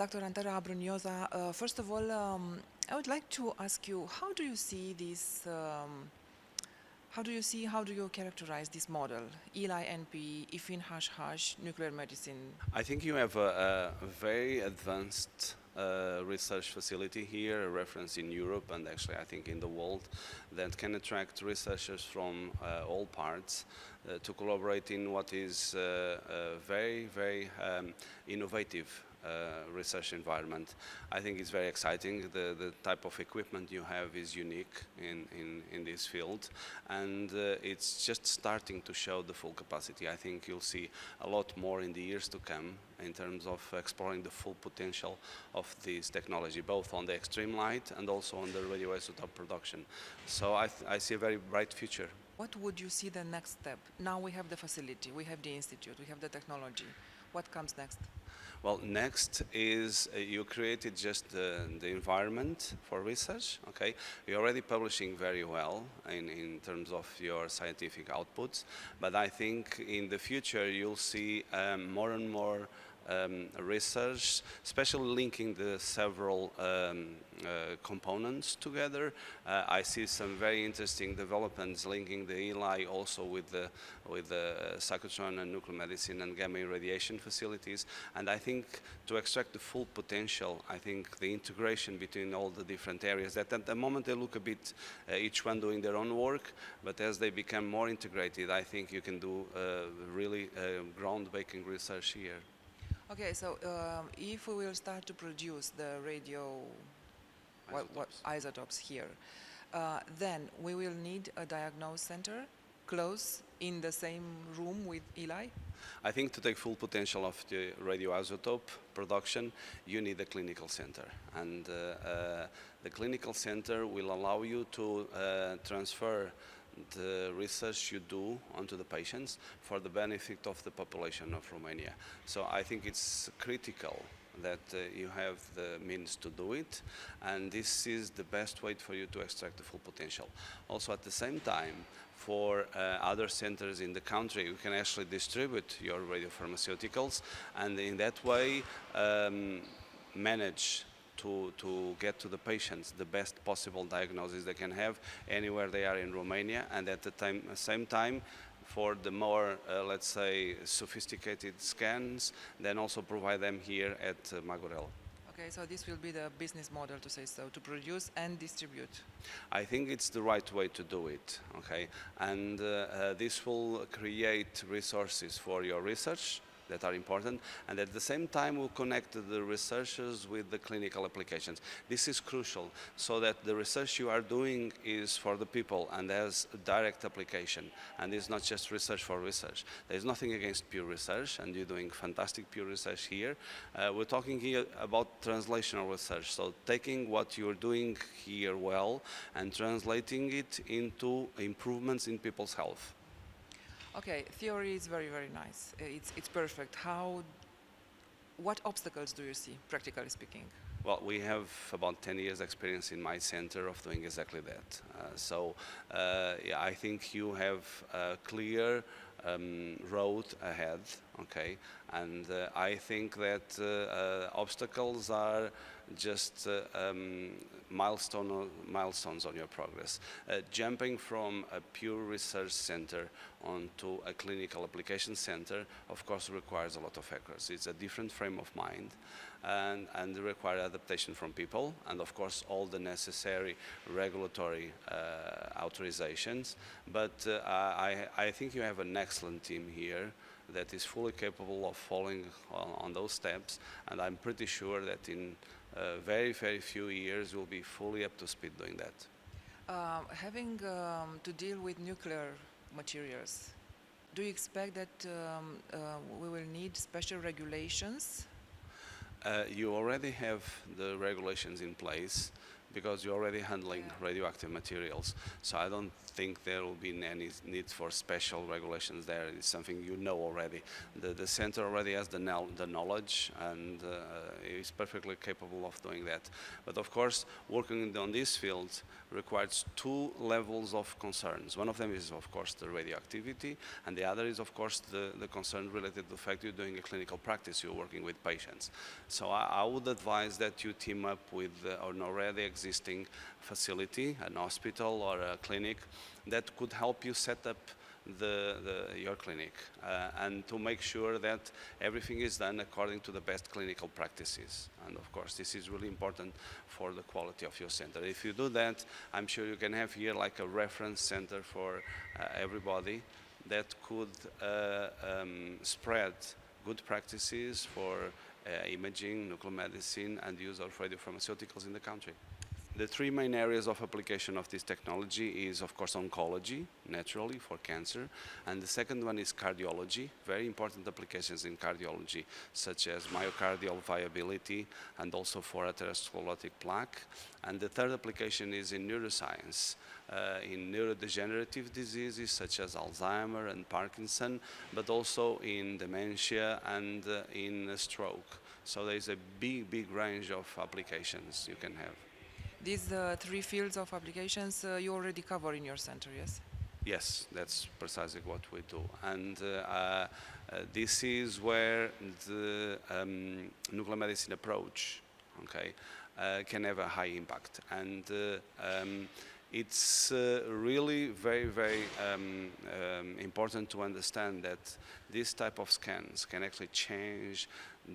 Dr. Antero Abrunhosa, first of all, I would like to ask you, how do you see this, how do you characterize this model, ELI-NP, IFIN-HH, nuclear medicine? I think you have a very advanced research facility here, a reference in Europe and actually I think in the world, that can attract researchers from all parts to collaborate in what is a very, very innovative research environment. I think it's very exciting. The type of equipment you have is unique in this field, and it's just starting to show the full capacity. I think you'll see a lot more in the years to come in terms of exploring the full potential of this technology, both on the extreme light and also on the radioisotope production. So I see a very bright future. What would you see the next step? Now we have the facility, we have the institute, we have the technology. What comes next? Well, next is you created just the environment for research, okay? You're already publishing very well in terms of your scientific outputs, but I think in the future you'll see more and more research, especially linking the several components together. I see some very interesting developments linking the ELI also with the cyclotron and nuclear medicine and gamma irradiation facilities. And I think to extract the full potential, I think the integration between all the different areas, that at the moment they look a bit, each one doing their own work, but as they become more integrated, I think you can do really groundbreaking research here. Okay, so if we will start to produce the isotopes here, then we will need a diagnosis center close in the same room with ELI? I think to take full potential of the radioisotope production, you need a clinical center. And the clinical center will allow you to transfer the research you do onto the patients for the benefit of the population of Romania. So I think it's critical that you have the means to do it, and this is the best way for you to extract the full potential. Also at the same time, for other centers in the country, you can actually distribute your radiopharmaceuticals and in that way manage to get to the patients the best possible diagnosis they can have anywhere they are in Romania, and at the same time for the more, let's say, sophisticated scans, then also provide them here at Magurel. Okay, so this will be the business model, to say so, to produce and distribute. I think it's the right way to do it, okay? And this will create resources for your research that are important, and at the same time will connect the researchers with the clinical applications. This is crucial, so that the research you are doing is for the people and has a direct application, and it's not just research for research. There's nothing against pure research, and you're doing fantastic pure research here. We're talking here about translational research, so taking what you're doing here well and translating it into improvements in people's health. Okay, theory is very, very nice. It's perfect. What obstacles do you see, practically speaking? Well, we have about 10 years experience in my center of doing exactly that. Yeah, I think you have a clear road ahead, okay? And I think that obstacles are just milestones on your progress. Jumping from a pure research center onto a clinical application center, of course, requires a lot of effort. It's a different frame of mind, and require adaptation from people, and of course all the necessary regulatory authorizations. But I think you have an excellent team here that is fully capable of following on those steps, and I'm pretty sure that in very, very few years we'll be fully up to speed doing that. Having to deal with nuclear materials, do you expect that we will need special regulations? You already have the regulations in place, because you're already handling radioactive materials. So I don't think there will be any need for special regulations there. It's something you know already. The center already has the knowledge and is perfectly capable of doing that. But of course, working on this field requires two levels of concerns. One of them is, of course, the radioactivity, and the other is, of course, the concern related to the fact you're doing a clinical practice, you're working with patients. So I would advise that you team up with an already existing facility, an hospital or a clinic, that could help you set up your clinic and to make sure that everything is done according to the best clinical practices. And of course, this is really important for the quality of your center. If you do that, I'm sure you can have here like a reference center for everybody that could spread good practices for imaging, nuclear medicine, and use of radiopharmaceuticals in the country. The three main areas of application of this technology is, of course, oncology, naturally, for cancer. And the second one is cardiology, very important applications in cardiology, such as myocardial viability and also for atherosclerotic plaque. And the third application is in neuroscience, in neurodegenerative diseases such as Alzheimer and Parkinson, but also in dementia and in stroke. So there is a big range of applications you can have. These three fields of applications you already cover in your center, yes? Yes, that's precisely what we do. And this is where the nuclear medicine approach, okay, can have a high impact. And it's really very important to understand that this type of scans can actually change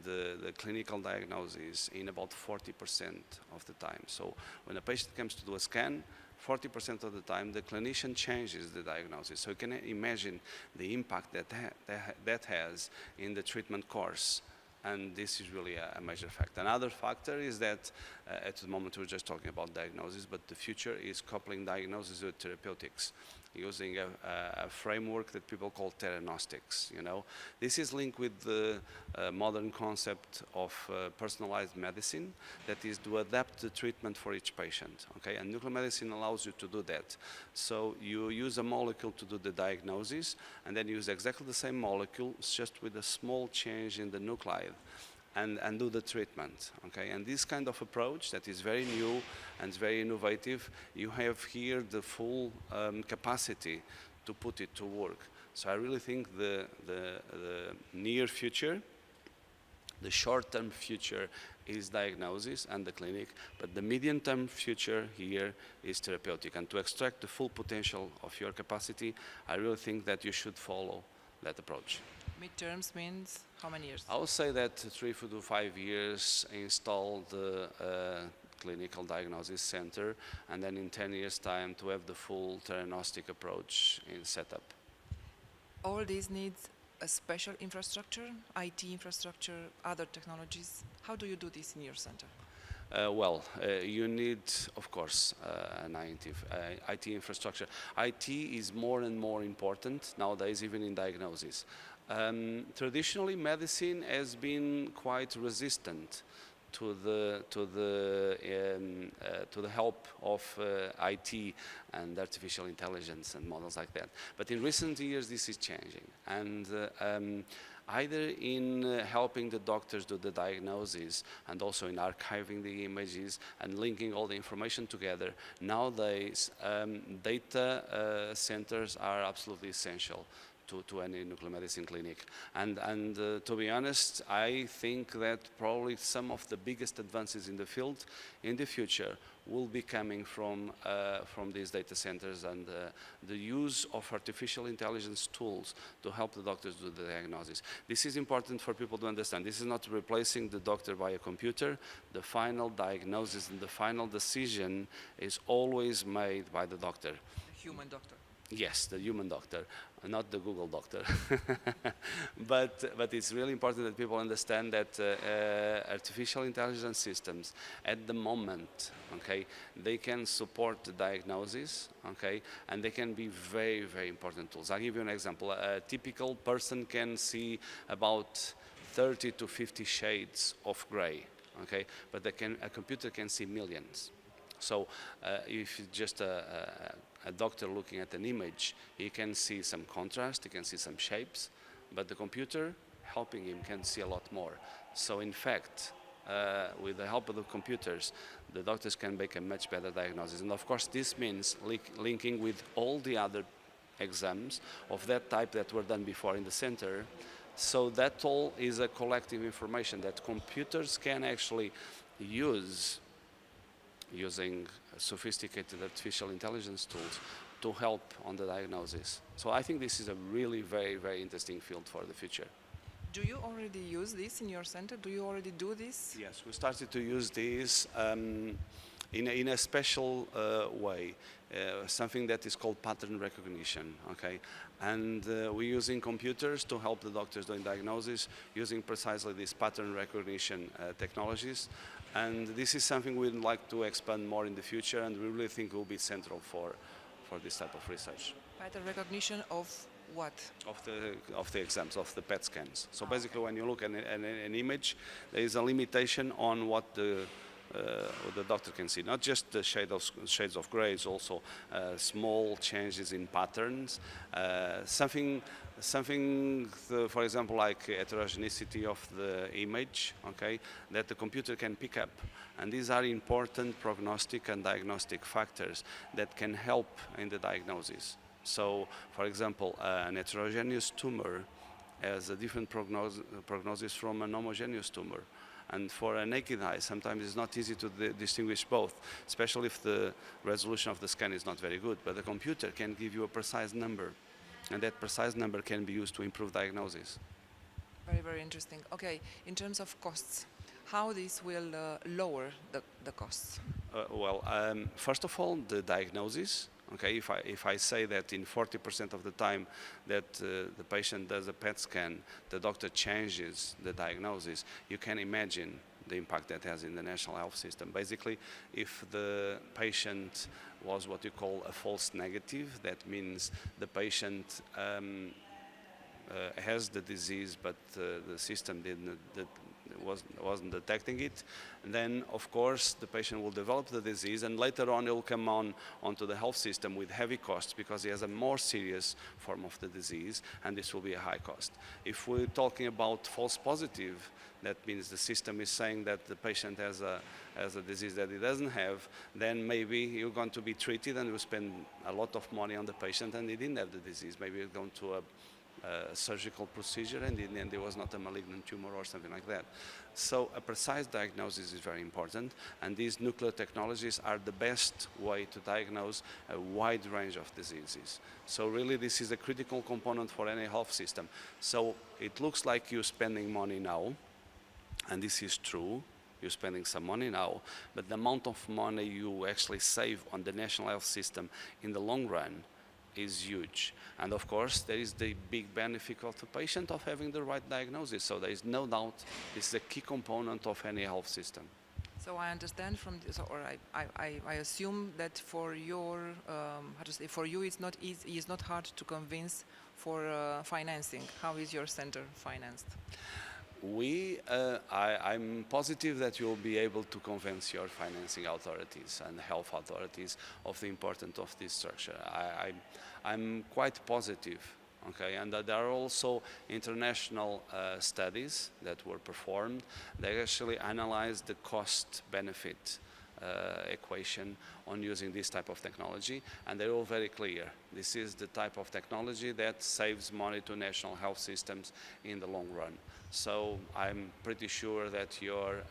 the clinical diagnosis in about 40% of the time. So when a patient comes to do a scan, 40% of the time the clinician changes the diagnosis. So you can imagine the impact that has in the treatment course. And this is really a major factor. Another factor is that at the moment we're just talking about diagnosis, but the future is coupling diagnosis with therapeutics, using a framework that people call theranostics. You know, this is linked with the modern concept of personalized medicine, that is to adapt the treatment for each patient. Okay, and nuclear medicine allows you to do that. So you use a molecule to do the diagnosis, and then use exactly the same molecule, just with a small change in the nuclide, and do the treatment, okay? And this kind of approach that is very new and very innovative, you have here the full capacity to put it to work. So I really think the near future, the short-term future is diagnosis and the clinic, but the medium-term future here is therapeutic. And to extract the full potential of your capacity, I really think that you should follow that approach. Midterms means how many years? I would say that 3 to 5 years install the clinical diagnosis center, and then in 10 years' time to have the full theranostic approach in setup. All these needs a special infrastructure, IT infrastructure, other technologies. How do you do this in your center? You need, of course, an IT infrastructure. IT is more and more important nowadays, even in diagnosis. Traditionally, medicine has been quite resistant to the help of IT and artificial intelligence and models like that. But in recent years, this is changing, and either in helping the doctors do the diagnosis and also in archiving the images and linking all the information together. Nowadays, data centers are absolutely essential to any nuclear medicine clinic. And to be honest, I think that probably some of the biggest advances in the field in the future will be coming from these data centers and the use of artificial intelligence tools to help the doctors do the diagnosis. This is important for people to understand. This is not replacing the doctor by a computer. The final diagnosis and the final decision is always made by the doctor. The human doctor. Yes, the human doctor, not the Google doctor. but it's really important that people understand that artificial intelligence systems, at the moment, okay, they can support the diagnosis, okay, and they can be very important tools. I'll give you an example. A typical person can see about 30 to 50 shades of gray, okay, but a computer can see millions. So if it's just a doctor looking at an image, he can see some contrast, he can see some shapes, but the computer helping him can see a lot more. So in fact, with the help of the computers, the doctors can make a much better diagnosis. And of course, this means linking with all the other exams of that type that were done before in the center. So that all is a collective information that computers can actually use using sophisticated artificial intelligence tools to help on the diagnosis. So I think this is a really very, very interesting field for the future. Do you already use this in your center? Do you already do this? Yes, we started to use this in a special way, something that is called pattern recognition, okay? And we're using computers to help the doctors doing diagnosis using precisely these pattern recognition technologies. And this is something we'd like to expand more in the future, and we really think will be central for this type of research. Pattern recognition of what? Of the exams, of the PET scans. So basically, when you look at an image, there is a limitation on what the doctor can see. Not just the shades of grays, also small changes in patterns. Something, for example, like heterogeneity of the image, okay, that the computer can pick up. And these are important prognostic and diagnostic factors that can help in the diagnosis. So, for example, an heterogeneous tumor has a different prognosis from an homogeneous tumor. And for a naked eye, sometimes it's not easy to distinguish both, especially if the resolution of the scan is not very good. But the computer can give you a precise number, and that precise number can be used to improve diagnosis. Very, very interesting. Okay, in terms of costs, how this will lower the costs? First of all, the diagnosis. Okay, if I say that in 40% of the time that the patient does a PET scan, the doctor changes the diagnosis, you can imagine the impact that has in the national health system. Basically, if the patient was what you call a false negative, that means the patient has the disease, but the system wasn't detecting it, then of course the patient will develop the disease, and later on it will come onto the health system with heavy costs because he has a more serious form of the disease, and this will be a high cost. If we're talking about false positive, that means the system is saying that the patient has a disease that he doesn't have, then maybe you're going to be treated and you spend a lot of money on the patient and he didn't have the disease. Maybe you're going to a surgical procedure, and in the end there was not a malignant tumor or something like that. So a precise diagnosis is very important, and these nuclear technologies are the best way to diagnose a wide range of diseases. So really this is a critical component for any health system. So it looks like you're spending money now, and this is true. You're spending some money now, but the amount of money you actually save on the national health system in the long run is huge. And of course, there is the big benefit of the patient of having the right diagnosis. So there is no doubt this is a key component of any health system. So I understand from this, or I assume that for your, for you it's not easy, it's not hard to convince for financing. How is your center financed? I'm positive that you'll be able to convince your financing authorities and health authorities of the importance of this structure. I'm quite positive, okay, and there are also international studies that were performed. They actually analyzed the cost-benefit equation on using this type of technology, and they're all very clear. This is the type of technology that saves money to national health systems in the long run. So I'm pretty sure that your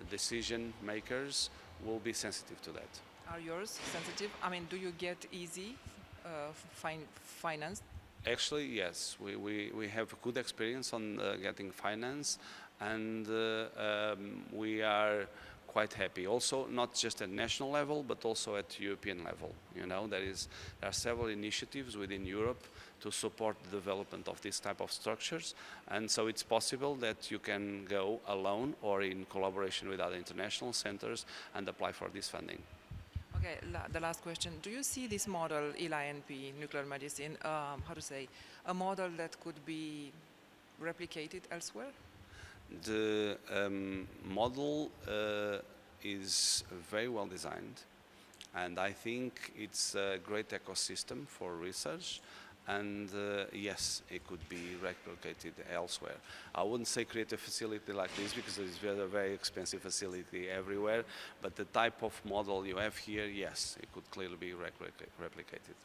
decision makers will be sensitive to that. Are yours sensitive? I mean, do you get easy finance? Actually, yes. We have good experience on getting finance, and we are quite happy. Also, not just at national level, but also at European level. You know, there are several initiatives within Europe to support the development of this type of structures, and so it's possible that you can go alone or in collaboration with other international centers and apply for this funding. Okay, the last question. Do you see this model, ELI-NP, nuclear medicine, a model that could be replicated elsewhere? The model is very well designed, and I think it's a great ecosystem for research. And yes, it could be replicated elsewhere. I wouldn't say create a facility like this because it's a very expensive facility everywhere, but the type of model you have here, yes, it could clearly be replicated.